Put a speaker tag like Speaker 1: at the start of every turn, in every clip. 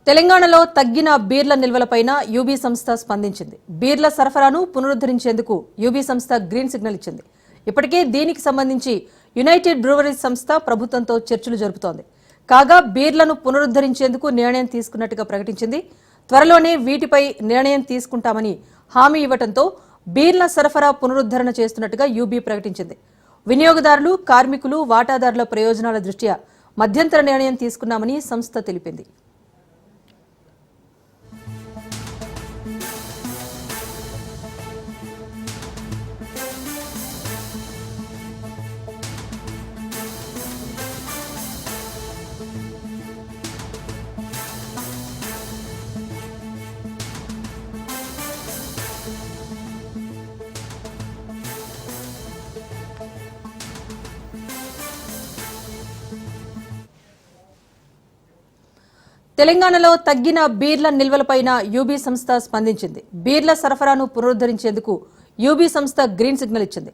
Speaker 1: తెలంగాణలో తగ్గిన బీర్ల నిల్వలపైన యూబీ సంస్థ స్పందించింది. బీర్ల సరఫరాను పునరుద్ధరించేందుకు యూబీ సంస్థ గ్రీన్ సిగ్నల్ ఇచ్చింది. ఇప్పటికే దీనికి సంబంధించి యునైటెడ్ బ్రూవరీస్ సంస్థ ప్రభుత్వంతో చర్చలు జరుపుతోంది. కాగా బీర్లను పునరుద్ధరించేందుకు నిర్ణయం తీసుకున్నట్టుగా ప్రకటించింది. త్వరలోనే వీటిపై నిర్ణయం తీసుకుంటామని హామీ ఇవ్వడంతో బీర్ల సరఫరా పునరుద్ధరణ చేస్తున్నట్టుగా యూబీ ప్రకటించింది. వినియోగదారులు, కార్మికులు, వాటాదారుల ప్రయోజనాల దృష్ట్యా మధ్యంతర నిర్ణయం తీసుకున్నామని సంస్థ తెలిపింది. తెలంగాణలో తగ్గిన బీర్ల నిల్వలపైన యూబీ సంస్థ స్పందించింది. బీర్ల సరఫరాను పునరుద్ధరించేందుకు యూబీ సంస్థ గ్రీన్ సిగ్నల్ ఇచ్చింది.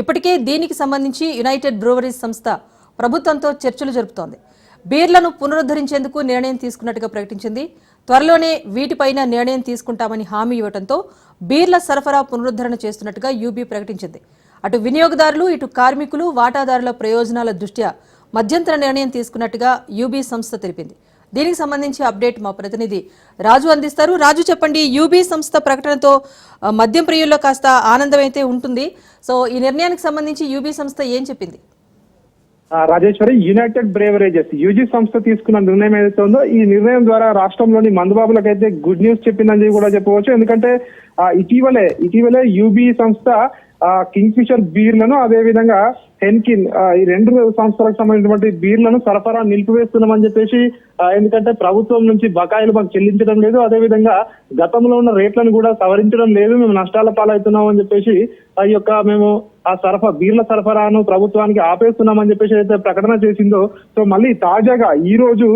Speaker 1: ఇప్పటికే దీనికి సంబంధించి యునైటెడ్ బ్రూవరీస్ సంస్థ ప్రభుత్వంతో చర్చలు జరుపుతోంది. బీర్లను పునరుద్ధరించేందుకు నిర్ణయం తీసుకున్నట్టుగా ప్రకటించింది. త్వరలోనే వీటిపైన నిర్ణయం తీసుకుంటామని హామీ ఇవ్వడంతో బీర్ల సరఫరా పునరుద్ధరణ చేస్తున్నట్టుగా యూబీ ప్రకటించింది. అటు వినియోగదారులు, ఇటు కార్మికులు, వాటాదారుల ప్రయోజనాల దృష్ట్యా మధ్యంతర నిర్ణయం తీసుకున్నట్టుగా యూబీ సంస్థ తెలిపింది. దీనికి సంబంధించి అప్డేట్ మా ప్రతినిధి రాజు అందిస్తారు. రాజు, చెప్పండి, యూబీ సంస్థ ప్రకటనతో మద్యం ప్రియుల్లో కాస్త ఆనందం అయితే ఉంటుంది. సో ఈ నిర్ణయానికి సంబంధించి యూబీ సంస్థ ఏం చెప్పింది?
Speaker 2: రాజేశ్వరి, యునైటెడ్ బ్రేవరేజెస్ యూజీ సంస్థ తీసుకున్న నిర్ణయం ఏదైతే ఉందో ఈ నిర్ణయం ద్వారా రాష్ట్రంలోని మందుబాబులకైతే గుడ్ న్యూస్ చెప్పిందని కూడా చెప్పవచ్చు. ఎందుకంటే ఇటీవలే యూబీ సంస్థ కింగ్ ఫిషర్ బీర్లను, అదే విధంగా హెన్కిన్, ఈ రెండు సంస్థలకు సంబంధించినటువంటి బీర్లను సరఫరా నిలిపివేస్తున్నామని చెప్పేసి, ఎందుకంటే ప్రభుత్వం నుంచి బకాయిలు మాకు చెల్లించడం లేదు, అదే విధంగా గతంలో ఉన్న రేట్లను కూడా సవరించడం లేదు, మేము నష్టాల పాలవుతున్నాం అని చెప్పేసి మేము బీర్ల సరఫరాను ప్రభుత్వానికి ఆపేస్తున్నామని చెప్పేసి అయితే ప్రకటన చేసిందో, సో మళ్ళీ తాజాగా ఈ రోజు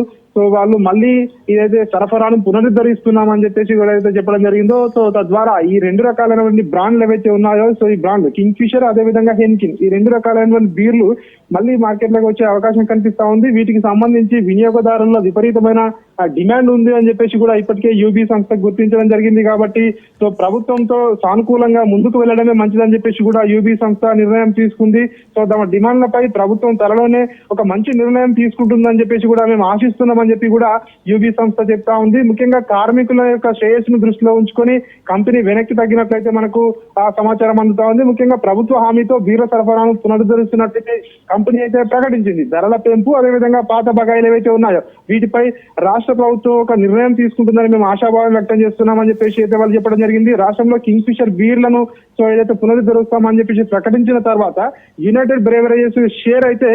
Speaker 2: వాళ్ళు మళ్ళీ ఏదైతే సరఫరాను పునరుద్ధరిస్తున్నామని చెప్పేసి కూడా అయితే చెప్పడం జరిగిందో, సో తద్వారా ఈ రెండు రకాలైనటువంటి బ్రాండ్లు ఏవైతే ఉన్నాయో, సో ఈ బ్రాండ్ కింగ్ ఫిషర్, అదే విధంగా హెన్కిన్, ఈ రెండు రకాలైనటువంటి బీర్లు మళ్ళీ మార్కెట్ లోకి వచ్చే అవకాశం కనిపిస్తా ఉంది. వీటికి సంబంధించి వినియోగదారుల్లో విపరీతమైన డిమాండ్ ఉంది అని చెప్పేసి కూడా ఇప్పటికే యూబీ సంస్థ గుర్తించడం జరిగింది. కాబట్టి సో ప్రభుత్వంతో సానుకూలంగా ముందుకు వెళ్లడమే మంచిదని చెప్పేసి కూడా యూబీ సంస్థ నిర్ణయం తీసుకుంది. సో తమ డిమాండ్లపై ప్రభుత్వం త్వరలోనే ఒక మంచి నిర్ణయం తీసుకుంటుందని చెప్పేసి కూడా మేము ఆశిస్తున్నామని చెప్పి కూడా యూబీ సంస్థ చెప్తా ఉంది. ముఖ్యంగా కార్మికుల యొక్క శ్రేయస్సును దృష్టిలో ఉంచుకొని కంపెనీ వెనక్కి తగ్గినట్లయితే మనకు సమాచారం అందుతా ఉంది. ముఖ్యంగా ప్రభుత్వ హామీతో బీర్ల సరఫరాను పునరుద్ధరిస్తున్నట్లయితే కంపెనీ అయితే ప్రకటించింది. ధరల పెంపు, అదేవిధంగా పాత బకాయిలు ఏవైతే ఉన్నాయో వీటిపై రాష్ట్ర ప్రభుత్వం ఒక నిర్ణయం తీసుకుంటుందని మేము ఆశాభావం వ్యక్తం చేస్తున్నామని చెప్పేసి అయితే వాళ్ళు చెప్పడం జరిగింది. రాష్ట్రంలో కింగ్ ఫిషర్ బీర్లను సో ఏదైతే పునరుద్ధరిస్తామని చెప్పేసి ప్రకటించిన తర్వాత యునైటెడ్ బ్రేవరేజెస్ షేర్ అయితే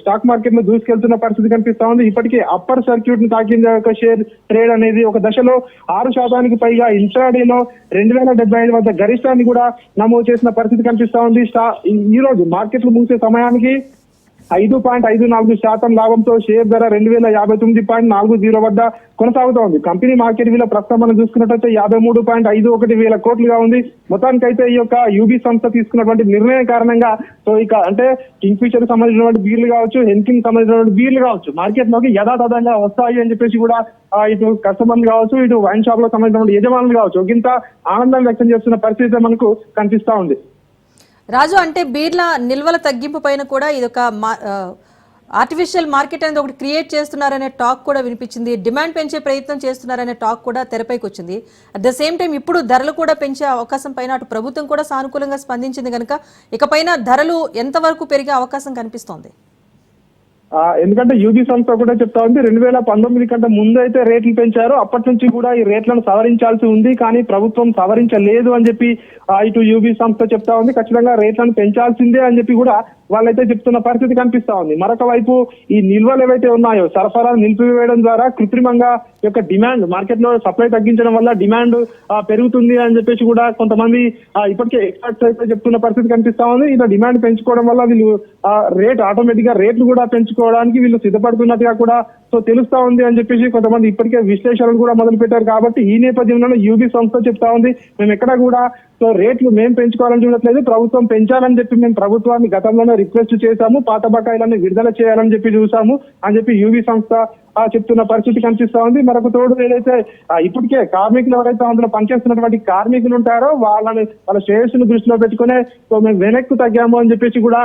Speaker 2: స్టాక్ మార్కెట్ లో దూసుకెళ్తున్న పరిస్థితి కనిపిస్తా ఉంది. ఇప్పటికే అప్పర్ సర్క్యూట్ ను తాకిన ఒక షేర్ ట్రేడ్ అనేది ఒక దశలో 6% పైగా ఇంట్రాడేలో 2075 వద్ద గరిష్టాన్ని కూడా నమోదు చేసిన పరిస్థితి కనిపిస్తా ఉంది. ఈ రోజు మార్కెట్లు ముగిసే సమయానికి 5.54% లాభంతో షేర్ ధర 2059.40 వద్ద కొనసాగుతోంది. కంపెనీ మార్కెట్ విలువ ప్రస్తుతం మనం చూసుకున్నట్లయితే 53.51 వేల కోట్లుగా ఉంది. మొత్తానికైతే ఈ యొక్క యూబీ సంస్థ తీసుకున్నటువంటి నిర్ణయం కారణంగా సో అంటే కింగ్ ఫిషర్ సంబంధించినటువంటి బీర్లు కావచ్చు, హెన్కిన్ సంబంధించినటువంటి బీర్లు కావచ్చు మార్కెట్ లోకి యథాతథంగా వస్తాయి అని చెప్పేసి కూడా ఇటు కస్టమర్లు కావచ్చు, ఇటు వైన్ షాప్ లో సంబంధించిన యజమానులు కావచ్చు ఒకంత ఆనందం వ్యక్తం చేస్తున్న పరిస్థితి మనకు కనిపిస్తా ఉంది.
Speaker 1: రాజు, అంటే బీర్ల నిల్వల తగ్గింపు పైన కూడా ఇదొక ఆర్టిఫిషియల్ మార్కెట్ అనేది ఒకటి క్రియేట్ చేస్తున్నారనే టాక్ కూడా వినిపించింది. డిమాండ్ పెంచే ప్రయత్నం చేస్తున్నారనే టాక్ కూడా తెరపైకి వచ్చింది. అట్ ద సేమ్ టైం ఇప్పుడు ధరలు కూడా పెంచే అవకాశం పైన అటు ప్రభుత్వం కూడా సానుకూలంగా స్పందించింది కనుక ఇకపైన ధరలు ఎంతవరకు పెరిగే అవకాశం కనిపిస్తోంది?
Speaker 2: ఎందుకంటే యూబీ సంస్థ కూడా చెప్తా ఉంది 2019 కంటే ముందు అయితే రేట్లు పెంచారు, అప్పటి నుంచి కూడా ఈ రేట్లను సవరించాల్సి ఉంది, కానీ ప్రభుత్వం సవరించలేదు అని చెప్పి ఇటు యూబీ సంస్థ చెప్తా ఉంది. ఖచ్చితంగా రేట్లను పెంచాల్సిందే అని చెప్పి కూడా వాళ్ళైతే చెప్తున్న పరిస్థితి కనిపిస్తా ఉంది. మరొక వైపు ఈ నిల్వలు ఏవైతే ఉన్నాయో సరఫరాను నిలిపివేయడం ద్వారా కృత్రిమంగా యొక్క డిమాండ్ మార్కెట్ లో సప్లై తగ్గించడం వల్ల డిమాండ్ పెరుగుతుంది అని చెప్పేసి కూడా కొంతమంది ఇప్పటికే ఎక్స్పర్ట్స్ అయితే చెప్తున్న పరిస్థితి కనిపిస్తా ఉంది. ఇలా డిమాండ్ పెంచుకోవడం వల్ల వీళ్ళు ఆటోమేటిక్ గా రేట్లు కూడా పెంచుకోవడానికి వీళ్ళు సిద్ధపడుతున్నట్టుగా కూడా సో తెలుస్తా ఉంది అని చెప్పేసి కొంతమంది ఇప్పటికే విశ్లేషణలు కూడా మొదలు పెట్టారు. కాబట్టి ఈ నేపథ్యంలో యూబీ సంస్థ చెప్తా ఉంది మేము ఎక్కడ కూడా సో రేట్లు మేము పెంచుకోవాలని చూడట్లేదు, ప్రభుత్వం పెంచాలని చెప్పి మేము ప్రభుత్వాన్ని గతంలోనే రిక్వెస్ట్ చేశాము, పాత బకాయిలన్నీ విడుదల చేయాలని చెప్పి చూసాము అని చెప్పి యూబీ సంస్థ చెప్తున్న పరిస్థితి కనిపిస్తా ఉంది. మరొక తోడు ఏదైతే ఇప్పటికే కార్మికులు ఎవరైతే అందులో పనిచేస్తున్నటువంటి కార్మికులు ఉంటారో వాళ్ళ శ్రేయస్సును దృష్టిలో పెట్టుకునే మేము వెనక్కు తగ్గాము అని చెప్పేసి కూడా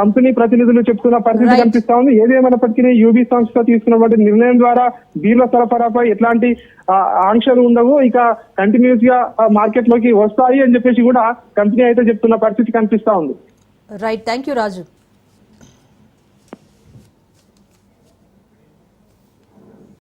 Speaker 2: కంపెనీ ప్రతినిధులు చెప్తున్న పరిస్థితి కనిపిస్తా ఉంది. ఏదేమైనప్పటికీ యూబీ సంస్థ తీసుకున్నటువంటి నిర్ణయం ద్వారా బీర్ల సరఫరాపై ఎట్లాంటి ఆంక్షలు ఉండవు, ఇక కంటిన్యూస్ గా మార్కెట్ లోకి వస్తాయి అని చెప్పేసి కూడా కంపెనీ అయితే చెప్తున్న పరిస్థితి కనిపిస్తా ఉంది.
Speaker 1: Right, thank you Raju.